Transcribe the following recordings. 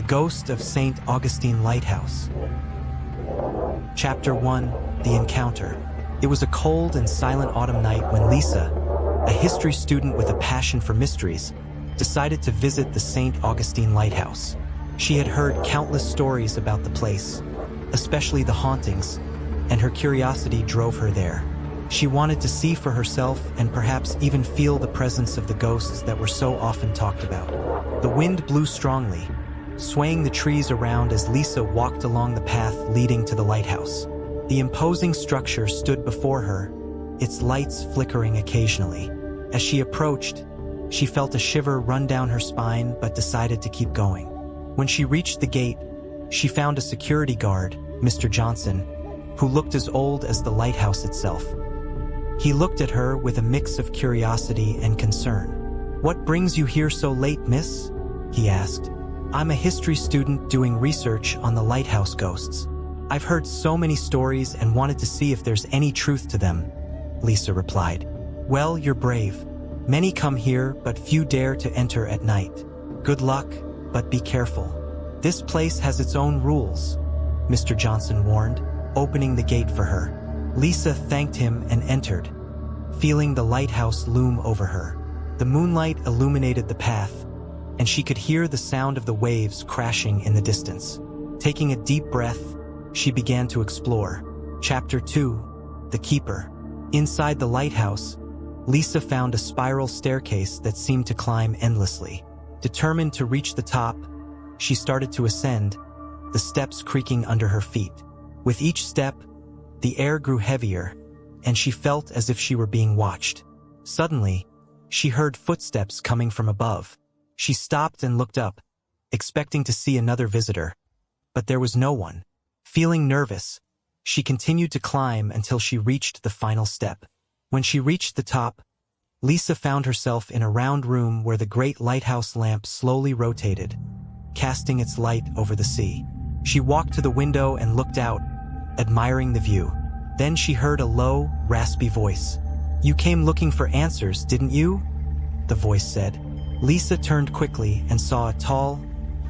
The Ghost of St. Augustine Lighthouse. Chapter 1. The Encounter. It was a cold and silent autumn night when Lisa, a history student with a passion for mysteries, decided to visit the St. Augustine Lighthouse. She had heard countless stories about the place, especially the hauntings, and her curiosity drove her there. She wanted to see for herself and perhaps even feel the presence of the ghosts that were so often talked about. The wind blew strongly, swaying the trees around as Lisa walked along the path leading to the lighthouse. The imposing structure stood before her, its lights flickering occasionally. As she approached, she felt a shiver run down her spine but decided to keep going. When she reached the gate, she found a security guard, Mr. Johnson, who looked as old as the lighthouse itself. He looked at her with a mix of curiosity and concern. "What brings you here so late, miss?" he asked. "I'm a history student doing research on the lighthouse ghosts. I've heard so many stories and wanted to see if there's any truth to them," Lisa replied. "Well, you're brave. Many come here, but few dare to enter at night. Good luck, but be careful. This place has its own rules," Mr. Johnson warned, opening the gate for her. Lisa thanked him and entered, feeling the lighthouse loom over her. The moonlight illuminated the path, and she could hear the sound of the waves crashing in the distance. Taking a deep breath, she began to explore. Chapter 2. The Keeper. Inside the lighthouse, Lisa found a spiral staircase that seemed to climb endlessly. Determined to reach the top, she started to ascend, the steps creaking under her feet. With each step, the air grew heavier, and she felt as if she were being watched. Suddenly, she heard footsteps coming from above. She stopped and looked up, expecting to see another visitor, but there was no one. Feeling nervous, she continued to climb until she reached the final step. When she reached the top, Lisa found herself in a round room where the great lighthouse lamp slowly rotated, casting its light over the sea. She walked to the window and looked out, admiring the view. Then she heard a low, raspy voice. "You came looking for answers, didn't you?" the voice said. Lisa turned quickly and saw a tall,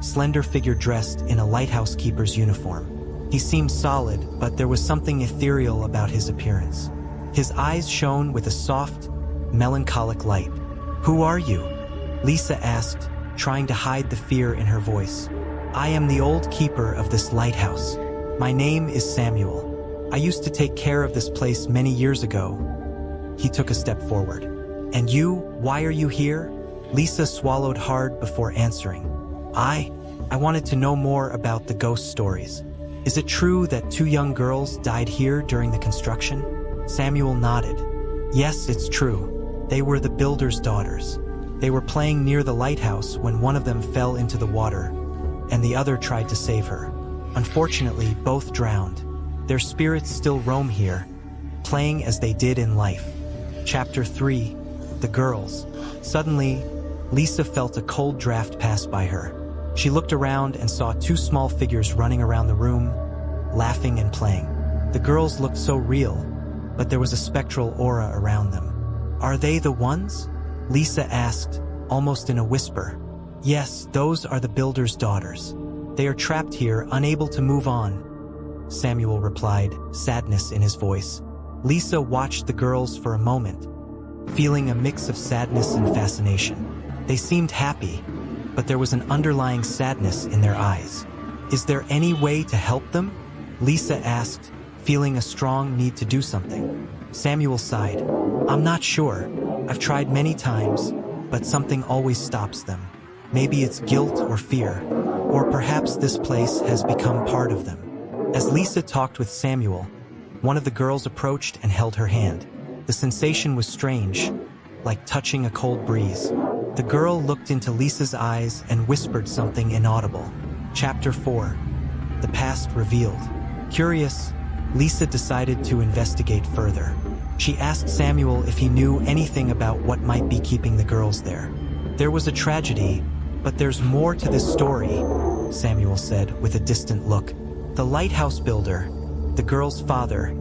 slender figure dressed in a lighthouse keeper's uniform. He seemed solid, but there was something ethereal about his appearance. His eyes shone with a soft, melancholic light. "Who are you?" Lisa asked, trying to hide the fear in her voice. "I am the old keeper of this lighthouse. My name is Samuel. I used to take care of this place many years ago." He took a step forward. "And you, why are you here?" Lisa swallowed hard before answering. I wanted to know more about the ghost stories. Is it true that 2 young girls died here during the construction?" Samuel nodded. "Yes, it's true. They were the builder's daughters. They were playing near the lighthouse when one of them fell into the water, and the other tried to save her. Unfortunately, both drowned. Their spirits still roam here, playing as they did in life." Chapter 3. The Girls. Suddenly, Lisa felt a cold draft pass by her. She looked around and saw 2 small figures running around the room, laughing and playing. The girls looked so real, but there was a spectral aura around them. "Are they the ones?" Lisa asked, almost in a whisper. "Yes, those are the builder's daughters. They are trapped here, unable to move on," Samuel replied, sadness in his voice. Lisa watched the girls for a moment, feeling a mix of sadness and fascination. They seemed happy, but there was an underlying sadness in their eyes. "Is there any way to help them?" Lisa asked, feeling a strong need to do something. Samuel sighed. "I'm not sure. I've tried many times, but something always stops them. Maybe it's guilt or fear, or perhaps this place has become part of them." As Lisa talked with Samuel, one of the girls approached and held her hand. The sensation was strange, like touching a cold breeze. The girl looked into Lisa's eyes and whispered something inaudible. Chapter 4. The Past Revealed. Curious, Lisa decided to investigate further. She asked Samuel if he knew anything about what might be keeping the girls there. "There was a tragedy, but there's more to this story," Samuel said with a distant look. "The lighthouse builder, the girl's father,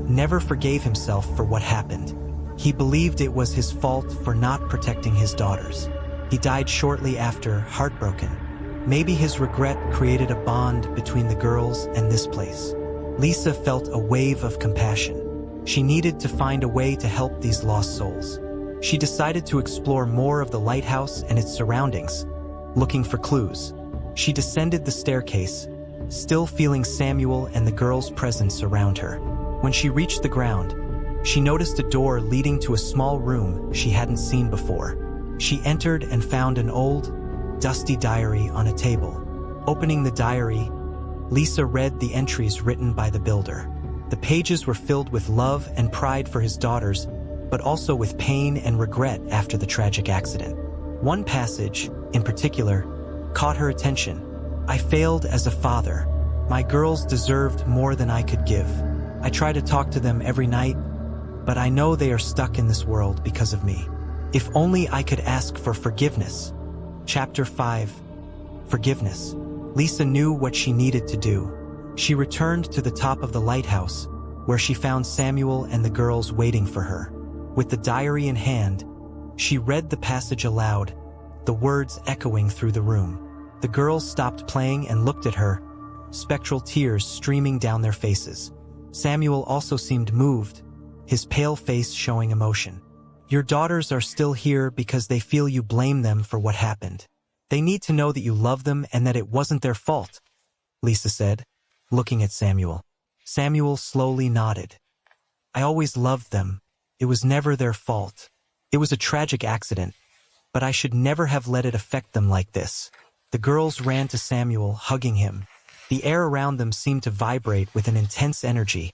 never forgave himself for what happened. He believed it was his fault for not protecting his daughters. He died shortly after, heartbroken. Maybe his regret created a bond between the girls and this place. Lisa felt a wave of compassion. She needed to find a way to help these lost souls. She decided to explore more of the lighthouse and its surroundings, looking for clues. She descended the staircase, still feeling Samuel and the girls' presence around her. When she reached the ground, she noticed a door leading to a small room she hadn't seen before. She entered and found an old, dusty diary on a table. Opening the diary, Lisa read the entries written by the builder. The pages were filled with love and pride for his daughters, but also with pain and regret after the tragic accident. One passage, in particular, caught her attention. "I failed as a father. My girls deserved more than I could give. I try to talk to them every night, but I know they are stuck in this world because of me. If only I could ask for forgiveness." Chapter 5. Forgiveness. Lisa knew what she needed to do. She returned to the top of the lighthouse, where she found Samuel and the girls waiting for her. With the diary in hand, she read the passage aloud, the words echoing through the room. The girls stopped playing and looked at her, spectral tears streaming down their faces. Samuel also seemed moved, his pale face showing emotion. "Your daughters are still here because they feel you blame them for what happened. They need to know that you love them and that it wasn't their fault," Lisa said, looking at Samuel. Samuel slowly nodded. "I always loved them. It was never their fault. It was a tragic accident, but I should never have let it affect them like this." The girls ran to Samuel, hugging him. The air around them seemed to vibrate with an intense energy,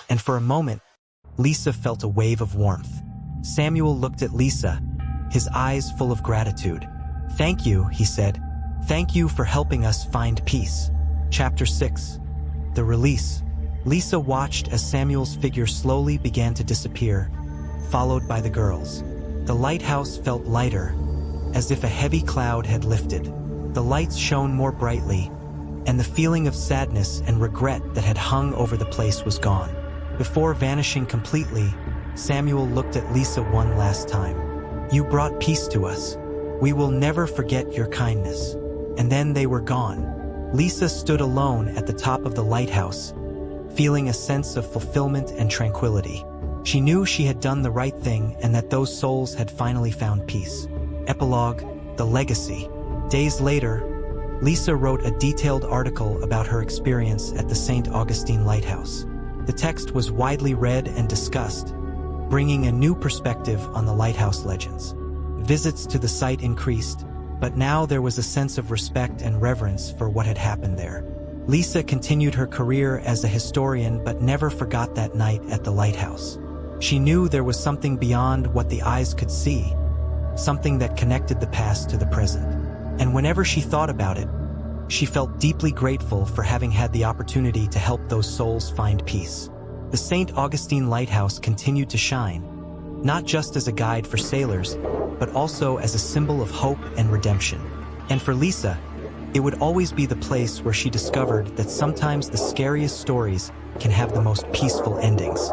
and for a moment, Lisa felt a wave of warmth. Samuel looked at Lisa, his eyes full of gratitude. "Thank you," he said. "Thank you for helping us find peace." Chapter 6. The Release. Lisa watched as Samuel's figure slowly began to disappear, followed by the girls. The lighthouse felt lighter, as if a heavy cloud had lifted. The lights shone more brightly, and the feeling of sadness and regret that had hung over the place was gone. Before vanishing completely, Samuel looked at Lisa one last time. "You brought peace to us. We will never forget your kindness." And then they were gone. Lisa stood alone at the top of the lighthouse, feeling a sense of fulfillment and tranquility. She knew she had done the right thing and that those souls had finally found peace. Epilogue: The Legacy. Days later, Lisa wrote a detailed article about her experience at the St. Augustine Lighthouse. The text was widely read and discussed, bringing a new perspective on the lighthouse legends. Visits to the site increased, but now there was a sense of respect and reverence for what had happened there. Lisa continued her career as a historian but never forgot that night at the lighthouse. She knew there was something beyond what the eyes could see, something that connected the past to the present. And whenever she thought about it, she felt deeply grateful for having had the opportunity to help those souls find peace. The St. Augustine Lighthouse continued to shine, not just as a guide for sailors, but also as a symbol of hope and redemption. And for Lisa, it would always be the place where she discovered that sometimes the scariest stories can have the most peaceful endings.